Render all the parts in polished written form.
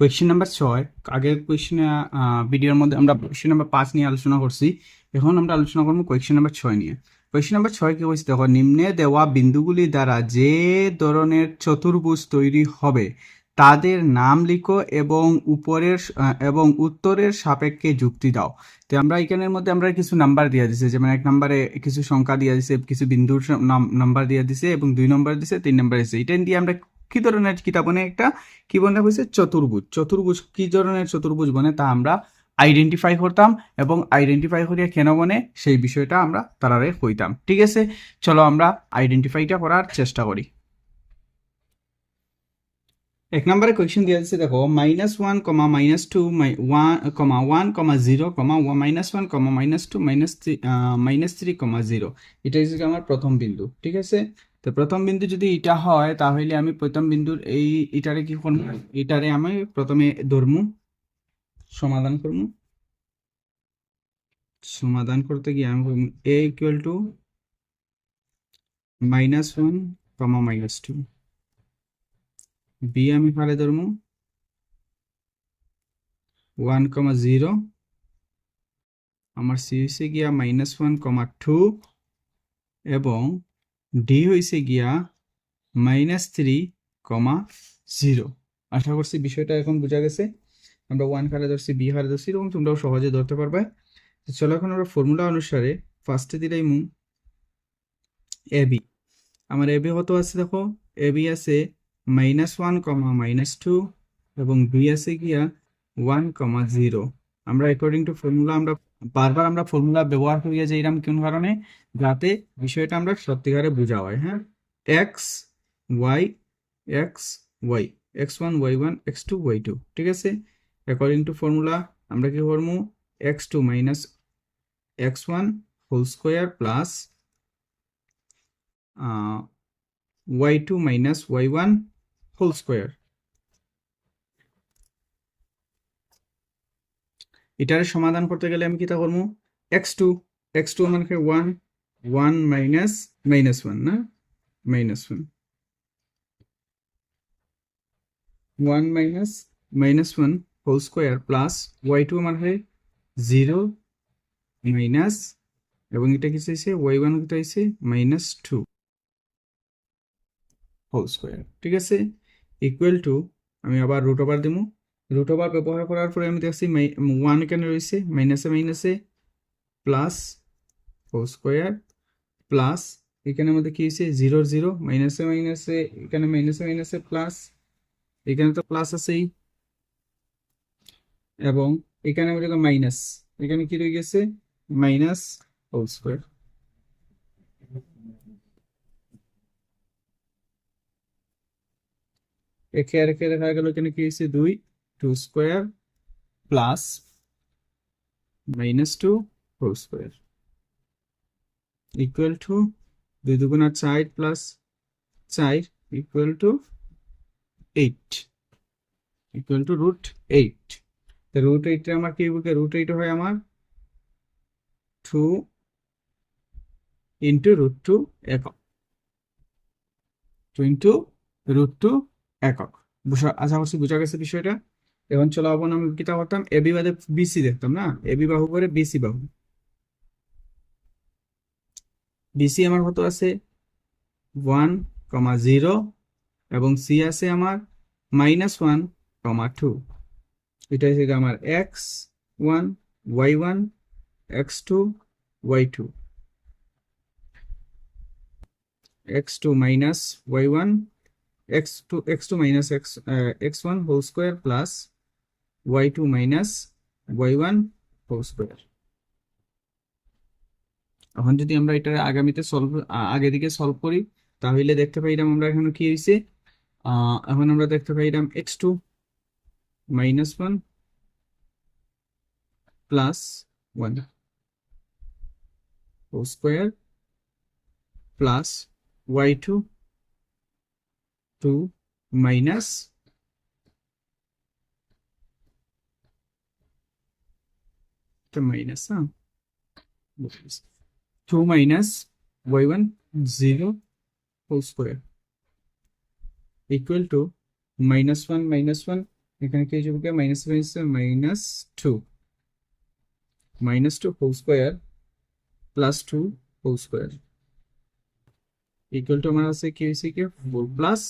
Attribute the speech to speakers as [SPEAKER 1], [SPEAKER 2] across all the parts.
[SPEAKER 1] Question number 6 আগের কোয়েশ্চেনে ভিডিওর মধ্যে আমরা কোয়েশ্চেন নাম্বার 5 নিয়ে আলোচনা করছি। এখন আমরা আলোচনা করব কোয়েশ্চেন নাম্বার 6 নিয়ে। কোয়েশ্চেন নাম্বার 6 কি হয়েছে দেখো, নিম্নে দেওয়া বিন্দুগুলি দ্বারা যে ধরনের চতুর্ভুজ তৈরি হবে তাদের নাম লিখো এবং এবং উত্তরের সাপেক্ষে যুক্তি দাও। তো আমরা এখানের মধ্যে আমরা কিছু নাম্বার দিয়ে দিছে, যেমন 1 নম্বরে কিছু সংখ্যা দিয়ে দিছে, কিছু বিন্দুর নাম্বার দিয়ে দিছে এবং 2 নম্বর দিছে, 3 নম্বর দিছে। এটা দিয়ে আমরা কি ধরনের কিতাব বনে একটা কি বলা হয়েছে চতুর্ভুজ। চতুর্ভুজ কি ধরনের চতুর্ভুজ বনে তা আমরা আইডেন্টিফাই করতাম এবং আইডেন্টিফাই করিয়া কেন বনে সেই বিষয়টা আমরা তারারে কইতাম। ঠিক আছে, চলো আমরা আইডেন্টিফাইটা করার চেষ্টা করি। 1 নম্বরে কোয়েশ্চেন দিয়ে দিচ্ছে, দেখো -1, -2, 1, 0, -1, -2, -3, 0। এটা হচ্ছে আমার প্রথম বিন্দু। ঠিক আছে, তো প্রথম বিন্দু যদি এটা হয় তাহলে আমি প্রথম বিন্দুর এটারে কি করবো, এটারে আমি প্রথমে ধরমু, সমাধান করবো। সমাধান করতে গিয়ে আমি a ইকুয়াল টু -1, -2, b আমি ফালে ধরমু 1, 0, আমার সি হয়েছে গিয়া -1, 2 এবং ডি হয়েছে গিয়া -3, 0। আশা করছি বিষয়টা এখন বোঝা গেছে। আমরা 1 হারে ধরছি, বি হারে ধরছি, এবং তোমরাও সহজে ধরতে পারবে। চলো এখন আমরা ফর্মুলা অনুসারে ফার্স্টে দিলাই এ বি। আমার এ বি কত আছে দেখো, এ বি আছে -1, -2 এবং বি আছে গিয়া 1, 0। আমরা অ্যাকর্ডিং টু ফর্মুলা আমরা বারবার আমরা ফর্মুলা ব্যবহার করিয়া যে এরকম কোন কারণে, যাতে বিষয়টা আমরা সত্যিকারে বোঝা হয়। হ্যাঁ, x Y, x Y, x1 y1 x2 y2। ঠিক আছে, অ্যাকর্ডিং টু ফর্মুলা আমরা কি করবো, x2 minus x1 whole square plus y2 minus y1 whole square. এটার সমাধান করতে গেলে আমি কিতা করবো, x2 মানে 1, 1 মাইনাস -1 না, -1, 1 minus -1 whole square plus y2 মানে 0 মাইনাস, এবং এটা কি চাইছে y1 কি চাইছে -2 হোল স্কোয়ার। ঠিক আছে, ইকুয়াল টু আমি আবার রুট ওভার দিব। রুট ওভার ব্যবহার করার পরে আমি দেখছি 1 এখানে রয়েছে, মাইনাসে প্লাস হোল স্কোয়ার প্লাস এখানের মধ্যে কি হয়েছে 0, 0, মাইনাসে এখানে মাইনাসে প্লাস, এখানে তো প্লাস আছেই, এবং এখানে মধ্যে মাইনাস, এখানে কি রয়ে গেছে মাইনাস হোল স্কোয়ার। একে আর একে দেখা গেল এখানে কি হয়েছে 2 square plus -2 whole square equal to 2 দুগুণা 4 plus 4 equal to 8, equal to √8। √8 আমার কি হবে, √8 হয় আমার 2 ইন্টু √2 একক, 2 ইন্টু √2 একক। আশা করছি বোঝা গেছে বিষয়টা। এখন চলো আবার আমি কিতা করতাম, এবি বাদে বিসি দেখতাম না, এবি বাহু করে বিসি বাহু। বিসি আমার কত আছে 1, 0 এবং সি আছে আমার -1, 2। এটা হচ্ছে আমার x1 y1 x2 y2, x2 minus y1 x2 minus x1 whole square plus y2 minus y1 whole square. এখন যদি আমরা এটা আগামীতে আগে দিকে সলভ করি তাহলে দেখতে পাইলাম আমরা এখন কি হয়েছে, এখন আমরা দেখতে পাইলাম x2 -1 plus 1 whole square plus y2 2 minus minus 2 minus y1 0 whole square equal to -1, -1, এখানে কি যাবে minus minus two whole square plus 2 whole square equal to আমার আছে কি হয়েছে কি 4 প্লাস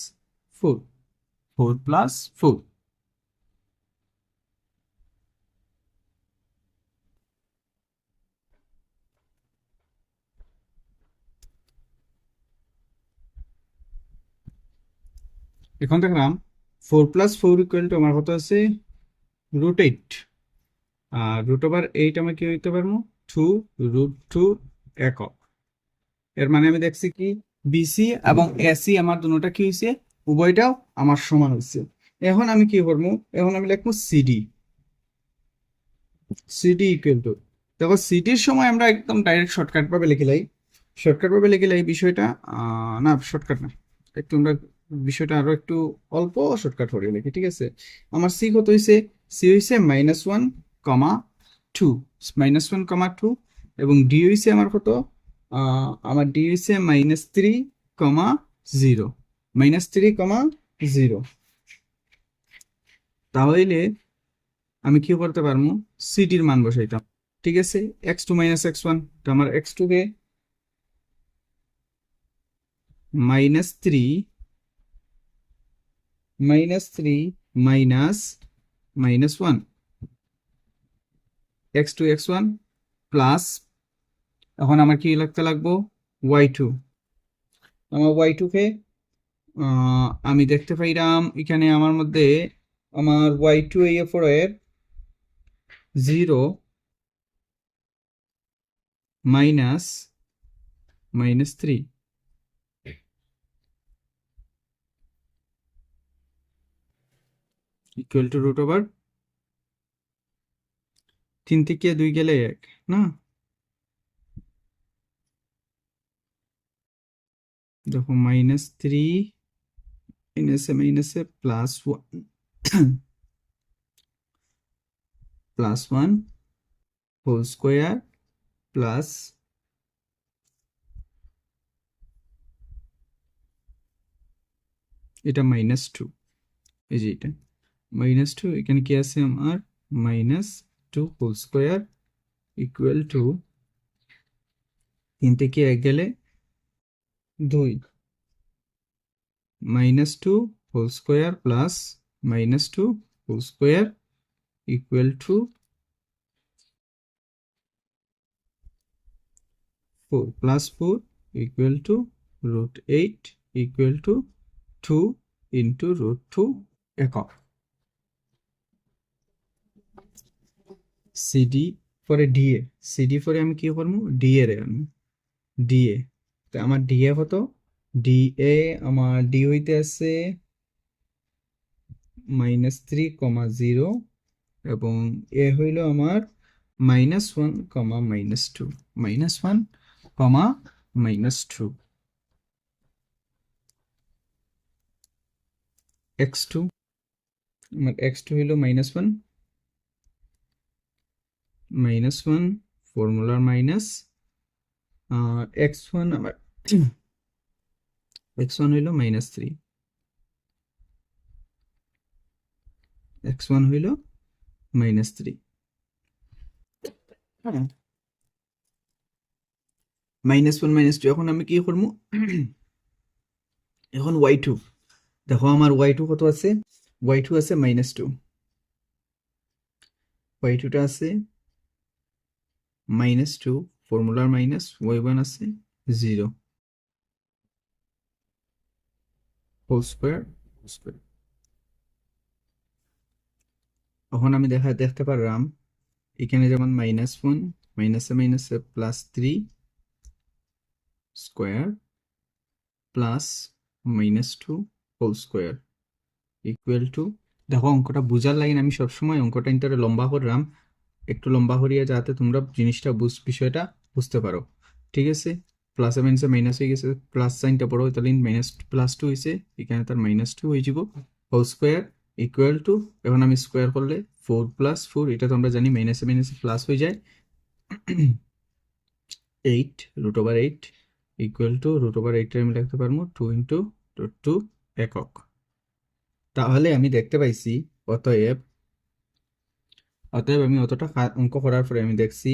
[SPEAKER 1] 4 এখন দেখলাম 4 + 4 ইকুয়াল টু আমার কত আছে √8 আর √8 আমি কি হইতে পারবো 2 √2 একক। এর মানে আমি দেখছি কি বিসি এবং এসি আমার দুটোটা কি হয়েছে উভয়টাও আমার সমান হয়েছে। এখন আমি কি করবো এখন আমি লিখবো সিডি ইকুয়াল টু দেখো সিডির সময় আমরা একদম ডাইরেক্ট শর্টকাট ভাবে লিখে লাই বিষয়টা না শর্টকাট না একটু আমরা বিষয়টা আরো একটু অল্প শর্টকাট করে লিখি ঠিক আছে। আমার সি কত হয়েছে সি হয়েছে -1,2 -1,2 এবং ডি হয়েছে আমার কত আমার ডি হয়েছে -3,0 -3,0 তাহলে আমি কি করতে পারবো সিডির মান বসাইতাম ঠিক আছে x2 - x1 তো আমার x2 কে -3 -1 x2 x1 প্লাস এখন আমার কি লিখতে লাগবো y2 আমার y2 কে আমি দেখতে পাইলাম এখানে আমার মধ্যে আমার y2 AF4 এর 0 -3 ইকুয়াল টু √3 থেকে 2 গেলে 1 না দেখো -3 মাইনাসে +1 হোল স্কোয়ার প্লাস এটা -2 এই যে এটা -2 এখানে কি আছে আমার -2 হোল স্কোয়ার ইকুয়াল টু 3 থেকে 1 গেলে 2 -2 whole square plus -2 whole square equal to 4 + 4 equal to √8 equal to 2 into √2 একক। সিডি পরে ডিএ পরে আমি কি করবো ডিএ রে আমি ডিএ তো আমার ডিএ কত ডিএ আমার ডি হইতে আছে -3,0 এবং এ হইল আমার -1, -2 -1, -2 x2 আমার x2 হইল -1 ফর্মুলার মাইনাস x1 আমার x1 হইল -3 x1 হইল -3 -1 -2 এখন আমি কি করবো এখন y2 দেখো আমার y2 কত আছে y2 আছে -2 y2 টা আছে -2 ফর্মুলার মাইনাস y1 আছে 0 হোল স্কোয়ার এখন আমি দেখতে পারলাম এখানে যেমন -1 মাইনাসে +3 square plus -2 whole square equal to দেখো অঙ্কটা বুঝার লাগে আমি সবসময় অঙ্কটা ইন্টারে লম্বা করলাম একটু লম্বা করিয়া যাতে তোমরা জিনিসটা বিষয়টা বুঝতে পারো ঠিক আছে প্লাস মাইনাসে মাইনাস হয়ে গেছে প্লাস সাইনটা বড় তাহলে +2 হয়েছে এখানে তার -2 হয়ে যাব হোল স্কোয়ার ইকুয়াল টু এখন আমি স্কোয়ার করলে 4 + 4 এটা তো আমরা জানি মাইনাসে প্লাস হয়ে যায় 8 √8 ইকুয়াল টু √8 আমি লিখতে পারবো 2 × √2 একক। তাহলে আমি দেখতে পাইছি অতএব আমি অতটা অঙ্ক করার পরে আমি দেখছি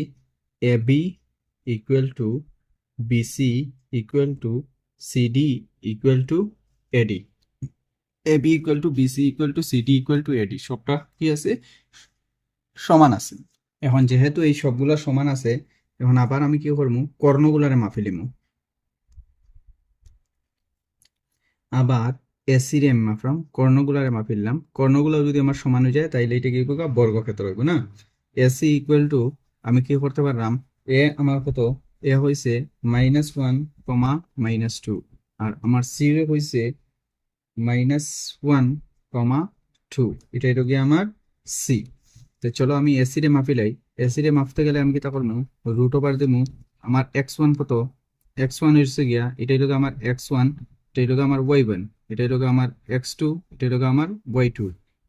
[SPEAKER 1] A B equal to BC equal to CD equal to AD. A B equal to BC equal to CD equal to AD সবটা কি আছে, সমান আছে। এখন যেহেতু এই সবগুলা সমান আছে, এখন আবার আমি কি করবো, কর্ণগুলারে মাপি লিমু। আবার এসি রে মাপলাম, কর্ণগুলারে মাপিলাম। কর্ণগুলো যদি আমার সমান হয়ে যায় তাইলে এটা কি করবো, বর্গক্ষেত্র হইব না। এসি ইকুয়াল টু আমি কি করতে পারলাম, এ আমার কত, এ হইছে -1, -2, আর আমার সি হইছে -1, 2। এটা এটা গিয়ে আমার সি। তো চলো আমি এসি রে মাপিলাই। এসি রে মাপতে গেলে আমি কি তা করবো, রুট ওভার দেবো। আমার x1 কত, x1 হচ্ছে গিয়া এটাই লোক আমার x1, এটাই লোক আমার y1, এটাই লোক আমার x2, এটাই লোক আমার y2।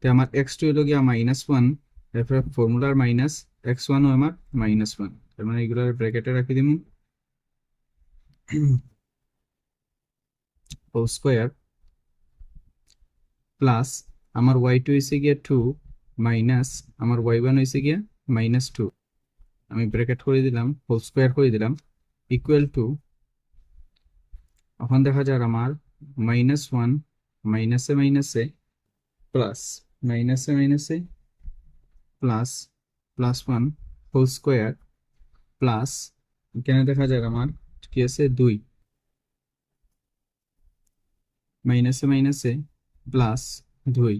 [SPEAKER 1] তো আমার x2 হলো গিয়া -1, এরপরে ফর্মুলার মাইনাস, x1 ও আমার -1, তার মানে এগুলোর ব্র্যাকেটে রাখি দিব হোল স্কোয়ার প্লাস আমার y2 হয়েছে গিয়া 2 মাইনাস আমার y1 হয়েছে গিয়া -2। আমি ব্র্যাকেট করে দিলাম, হোল স্কোয়ার করে দিলাম, ইকুয়াল টু এখন দেখা যায় আমার -1 মাইনাসে মাইনাসে প্লাস, মাইনাসে মাইনাসে প্লাস, +1 হোল স্কোয়ার প্লাস, এখানে দেখা যায় আমার কি আছে 2, মাইনাসে মাইনাসে plus 2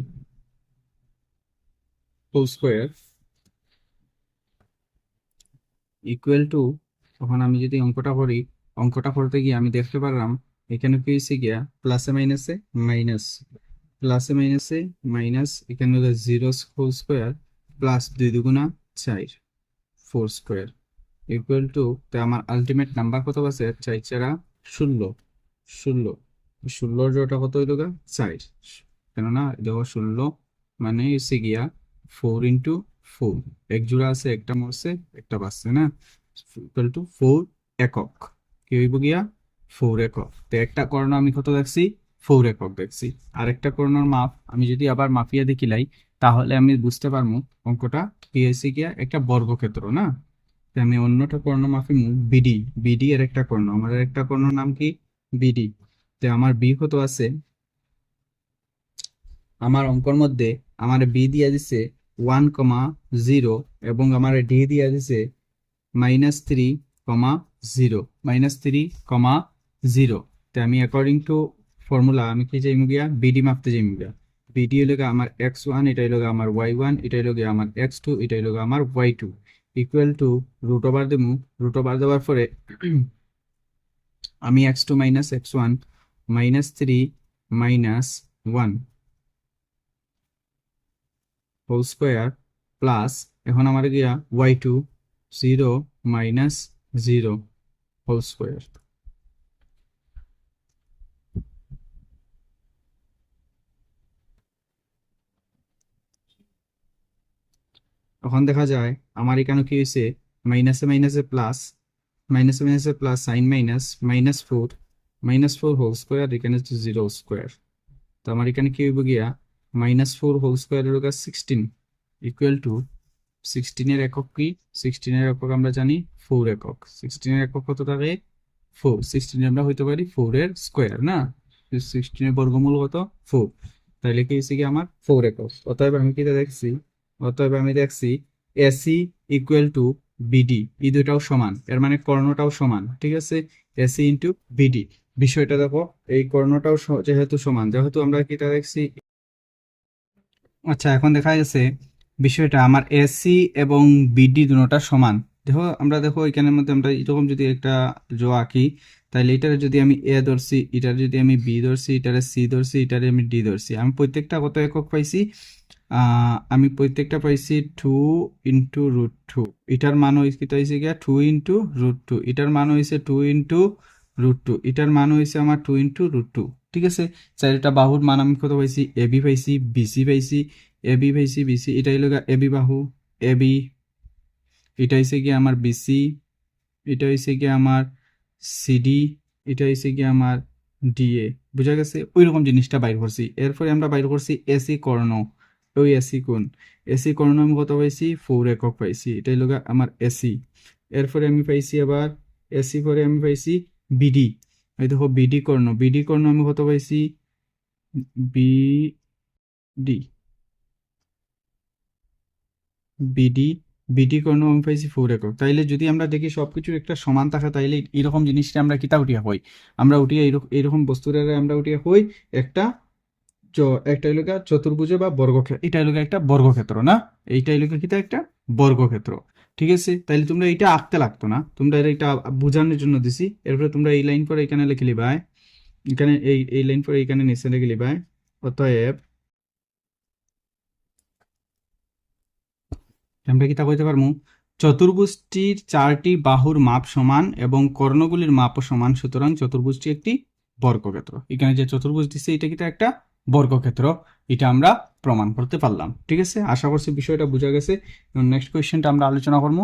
[SPEAKER 1] whole square equal to, তখন আমি যদি অঙ্কটা করতে গিয়ে আমি দেখতে পারলাম এখানে কি হয়েছে গিয়া প্লাসে মাইনাসে মাইনাস, প্লাসে মাইনাসে মাইনাস, এখানে হলো 0 হোল স্কোয়ার প্লাস 2 দুগুণা 4 4 স্কোয়ার ইকুয়াল টু, তো আমার আলটিমেট নাম্বার কত আছে, 4×4 = 16 জোড়টা কত হইল গা 4, কেননা দেখো 16 মানে হচ্ছে গিয়া 4×4, এক জোড়া আছে, একটা মরছে একটা বাঁচছে না, ইকুয়াল টু 4 একক। কি হইব গিয়া 4 একক। তো একটা কর্ণ আমি কত দেখছি, 4 একক দেখছি। আরেকটা কর্ণর মাপ আমি যদি আবার মাপিয়া দেখিলাই তাহলে আমি বুঝতে পারবো অঙ্কটা কি হয়েছে গিয়া একটা বর্গক্ষেত্র না। তো আমি অন্যটা কর্ণ মাপিমু বিডি, বিডি এর একটা কর্ণ, আমার একটা কর্ণ নাম কি বিডি। তো আমার বি কত আছে, আমার অঙ্কর মধ্যে আমার বি দিয়া দিছে 1,0 এবং আমার ডি দিয়া দিছে -3,0, -3,0। তো আমি অ্যাকর্ডিং টু ফর্মুলা আমি কি যাইমু গিয়া বিডি মাপতে যাইমু গিয়া। বিডি হলো আমার x1, এটা হলো আমার y1, এটা হলো আমার x2, এটা হলো আমার y2, equal to root over দেবো। রুট ওভার দেওয়ার পরে আমি x2 - x1 -3 -1 whole square plus, এখন আমার গিয়া y2 0 -0 হোল স্কোয়ার। তখন দেখা যায় আমার এখানে কি হয়েছে, মাইনাসে মাইনাসে প্লাস, মাইনাসে মাইনাসে plus, sign minus -4 whole square, এখানে হচ্ছে 0 স্কোয়ার। তো আমার এখানে কি হইব গিয়া -4 হোল স্কোয়ার এর 16 ইকুয়াল টু 16 এর একক কি, 16 এর একক আমরা জানি 4 একক। 16 এর একক কত থাকে 4, 16 আমরা হইতে পারি 4 এর স্কোয়ার না, 16 এর বর্গমূল কত 4, তাহলে কি হয়েছে কি আমার 4 একক। অতএব আমি কি দেখছি, অতএব আমি দেখছি এসি ইকুয়াল টু বিডি, এই দুটাও সমান, এর মানে কর্ণটাও সমান, ঠিক আছে, এসি ইন্টু বিডি। বিষয়টা দেখো, এই কর্ণটাও যেহেতু সমান, যেহেতু আমরা কি দেখছি। আচ্ছা এখন দেখা গেছে বিষয়টা আমার এসি এবং বিডি দুটোটা সমান। দেখো আমরা দেখো এখানের মধ্যে আমরা এরকম যদি একটা জো আঁকি, তাহলে এটারে যদি আমি এ ধরছি, এটার যদি আমি বি ধরছি, এটারে সি ধরছি, এটারে আমি ডি ধরছি, আমি প্রত্যেকটা কত একক পাইছি, আমি প্রত্যেকটা পাইছি 2 × √2। এটার মান হয়েছে গিয়া 2 × √2, এটার মান হয়েছে 2 × √2, এটার মান হয়েছে আমার 2 × √2, ঠিক আছে। চারিটা বাহুর মান আমি কত পাইছি, এবি পাইছি, বিসি পাইছি, এবি পাইছি, বিসি, এটা হইল এবি বাহু, এবি, এটা হয়েছে গিয়ে আমার বিসি, এটা হয়েছে গিয়ে আমার সিডি, এটা হয়েছে গিয়ে আমার ডিএ। বুঝা গেছে, ওই রকম জিনিসটা বাইর করছি। এরপরে আমরা বাইর করছি এসি কর্ণ, ওই এসি কোণ, এসি কোণ আমি কত পাইছি 4 একক পাইছি, এটাই হলো আমার এসি। এরপরে আমি পাইছি আবার এসি পরে আমি পাইছি বিডি, এই দেখো বিডি কর্ণ, বিডি কর্ণ আমি কত পাইছি বিডি, বিডি বিডি কর্ণ আমি পাইছি 4 একক। তাইলে যদি আমরা দেখি সবকিছু একটা সমান থাকে তাইলে এরকম জিনিসটা আমরা কিতা উঠিয়া হই, আমরা উঠিয়া এরকম বস্তুরে আমরা উঠিয়া হই একটা একটা হইলো চতুর্ভুজ বা বর্গক্ষেত্র, এটা হইলো একটা বর্গক্ষেত্র না, এইটা হইলো কিতা একটা বর্গক্ষেত্র। ঠিক আছে, তাইলে তোমরা এটা আঁকতে লাগতো না, তোমরা এটা বোঝানোর জন্য দিছি। এরপরে তোমরা এই লাইন পরে এখানে লিখে লিবাই, এখানে এই লাইন পরে এখানে নিচে লিখে লিবাই। অতএব আমরা কিতা কইতে পারমু, চতুর্ভুজটির 4টি বাহুর মাপ সমান এবং কর্ণগুলির মাপও সমান, সুতরাং চতুর্ভুজটি একটি বর্গক্ষেত্র। এখানে যে চতুর্ভুজ দিচ্ছে এটা কিন্তু একটা বর্গক্ষেত্র, এটা আমরা প্রমাণ করতে পারলাম। ঠিক আছে, আশা করছি বিষয়টা বোঝা গেছে। নেক্সট কোয়েশ্চেনটা আমরা আলোচনা করবো।